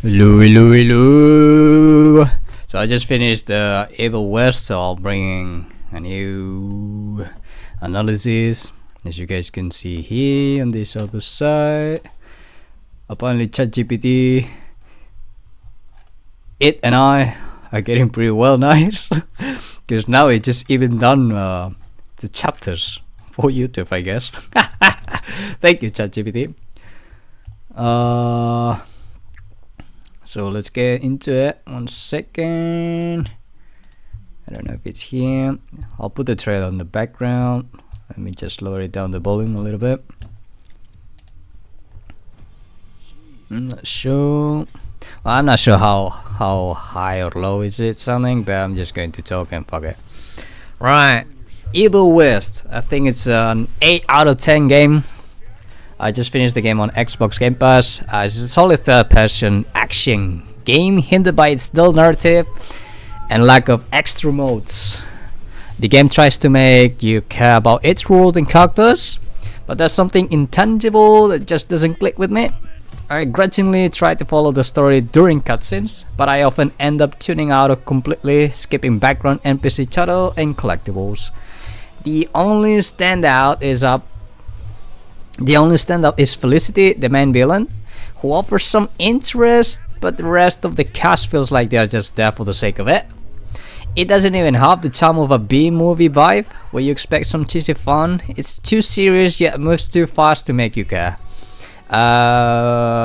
Hello, hello, hello. So I just finished the Evil West, so I'll bring a new analysis. As you guys can see here on this other side, apparently ChatGPT, it and I are getting pretty well nice because now it just even done the chapters for YouTube, I guess. Thank you, ChatGPT. So let's get into it. 1 second. I don't know if it's here. I'll put the trailer on the background. Let me just lower it down the volume a little bit. I'm not sure. Well, I'm not sure how high or low is it sounding, but I'm just going to talk and fuck it. Right, Evil West. I think it's an 8 out of 10 game. I just finished the game on Xbox Game Pass. It's a solid third-person action game hindered by its dull narrative and lack of extra modes. The game tries to make you care about its world and characters, but there's something intangible that just doesn't click with me. I grudgingly try to follow the story during cutscenes, but I often end up tuning out or completely skipping background NPC chatter and collectibles. The only standout is Felicity, the main villain, who offers some interest, but the rest of the cast feels like they are just there for the sake of it. It doesn't even have the charm of a B-movie vibe, where you expect some cheesy fun. It's too serious yet moves too fast to make you care.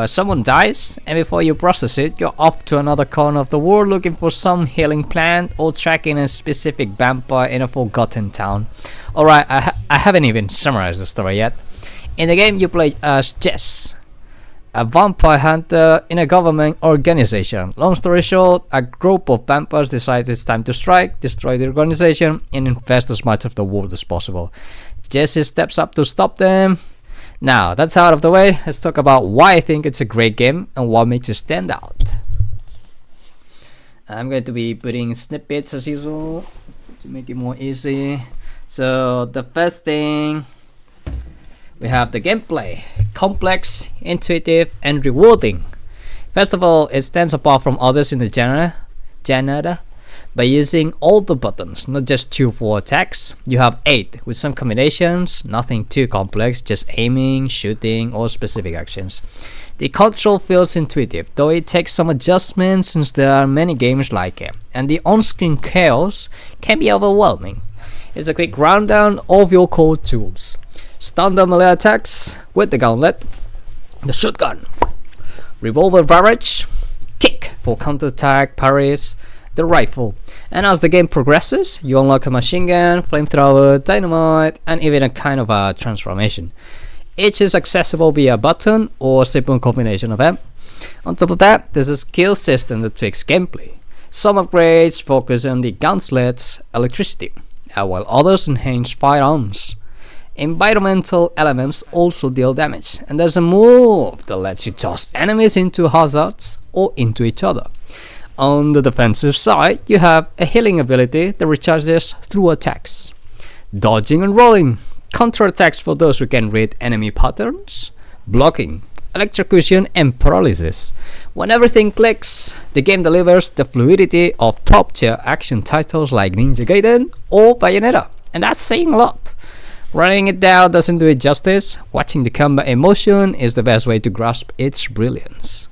Someone dies, and before you process it, you're off to another corner of the world looking for some healing plant or tracking a specific vampire in a forgotten town. Alright, I haven't even summarized the story yet. In the game, you play as Jess, a vampire hunter in a government organization. Long story short, a group of vampires decides it's time to strike, destroy the organization, and infest as much of the world as possible. Jesse steps up to stop them. Now, that's out of the way. Let's talk about why I think it's a great game and what makes it stand out. I'm going to be putting snippets as usual to make it more easy. So, the first thing, we have the gameplay. Complex, intuitive, and rewarding. First of all, it stands apart from others in the genre by using all the buttons, not just 2 for attacks. You have 8 with some combinations, nothing too complex, just aiming, shooting, or specific actions. The control feels intuitive, though it takes some adjustments since there are many games like it, and the on-screen chaos can be overwhelming. It's a quick rundown of your core tools. Standard melee attacks with the gauntlet, the shotgun, revolver barrage, kick for counterattack, parries, the rifle, and as the game progresses, you unlock a machine gun, flamethrower, dynamite, and even a kind of a transformation. Each is accessible via a button or a simple combination of them. On top of that, there's a skill system that tweaks gameplay. Some upgrades focus on the gauntlet's electricity, while others enhance firearms. Environmental elements also deal damage, and there's a move that lets you toss enemies into hazards or into each other. On the defensive side, you have a healing ability that recharges through attacks. Dodging and rolling, counterattacks for those who can read enemy patterns, blocking, electrocution, and paralysis. When everything clicks, the game delivers the fluidity of top-tier action titles like Ninja Gaiden or Bayonetta, and that's saying a lot. Running it down doesn't do it justice. Watching the combat in motion is the best way to grasp its brilliance.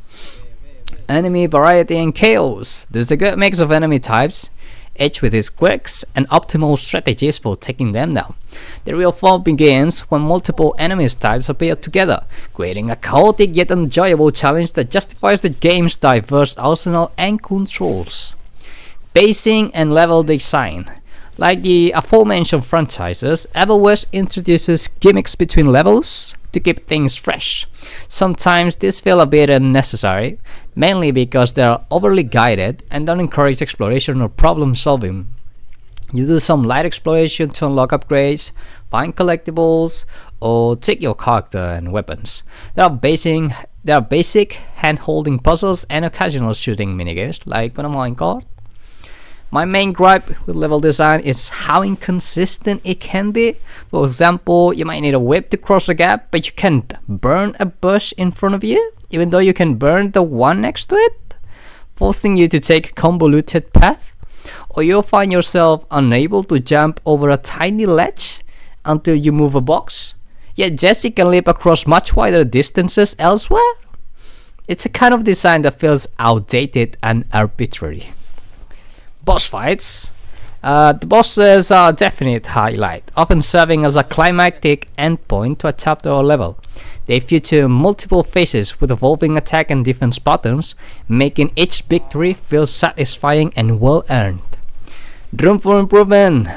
Enemy variety and chaos. There's a good mix of enemy types, each with its quirks and optimal strategies for taking them down. The real fun begins when multiple enemy types appear together, creating a chaotic yet enjoyable challenge that justifies the game's diverse arsenal and controls. Pacing and level design. Like the aforementioned franchises, Evil West introduces gimmicks between levels to keep things fresh. Sometimes these feel a bit unnecessary, mainly because they are overly guided and don't encourage exploration or problem solving. You do some light exploration to unlock upgrades, find collectibles, or take your character and weapons. There are basic hand-holding puzzles and occasional shooting minigames, like on a minecart. My main gripe with level design is how inconsistent it can be. For example, you might need a whip to cross a gap, but you can't burn a bush in front of you. even though you can burn the one next to it, forcing you to take a convoluted path, or you'll find yourself unable to jump over a tiny ledge until you move a box, yet Jessie can leap across much wider distances elsewhere. It's a kind of design that feels outdated and arbitrary. Boss fights. The bosses are a definite highlight, often serving as a climactic endpoint to a chapter or level. They feature multiple phases with evolving attack and defense patterns, making each victory feel satisfying and well-earned. Room for improvement.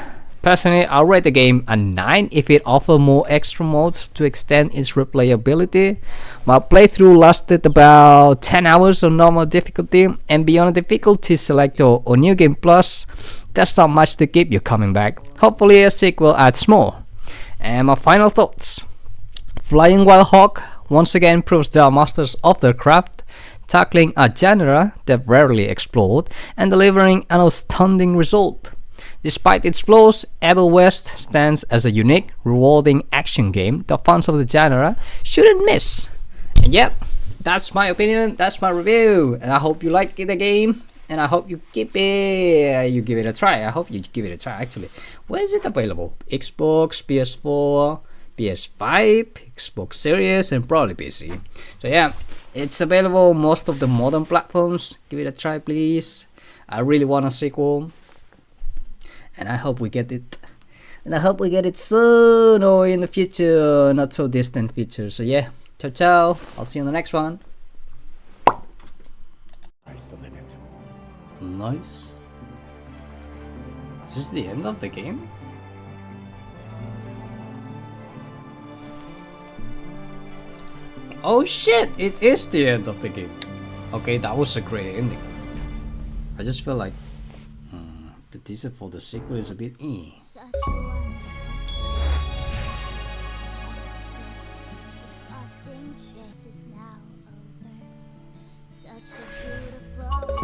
Personally, I'll rate the game a 9 if it offers more extra modes to extend its replayability. My playthrough lasted about 10 hours on normal difficulty, and beyond the difficulty selector or New Game Plus, there's not much to keep you coming back. Hopefully a sequel adds more. And my final thoughts. Flying Wild Hog once again proves they are masters of their craft, tackling a genre they've rarely explored and delivering an outstanding result. Despite its flaws, Evil West stands as a unique, rewarding action game the fans of the genre shouldn't miss. And yep, that's my opinion, that's my review, and I hope you like the game, and I hope you give it a try. I hope you give it a try actually. Where is it available? Xbox, PS4, PS5, Xbox Series, and probably PC. So yeah, it's available on most of the modern platforms. Give it a try, please. I really want a sequel, and I hope we get it. And I hope we get it soon or in the future, not so distant future. So yeah, ciao ciao. I'll see you on the next one. Nice. Is this the end of the game? Oh shit, it is the end of the game. Okay, that was a great ending. I just feel like the teaser for the sequel is a bit Such a beautiful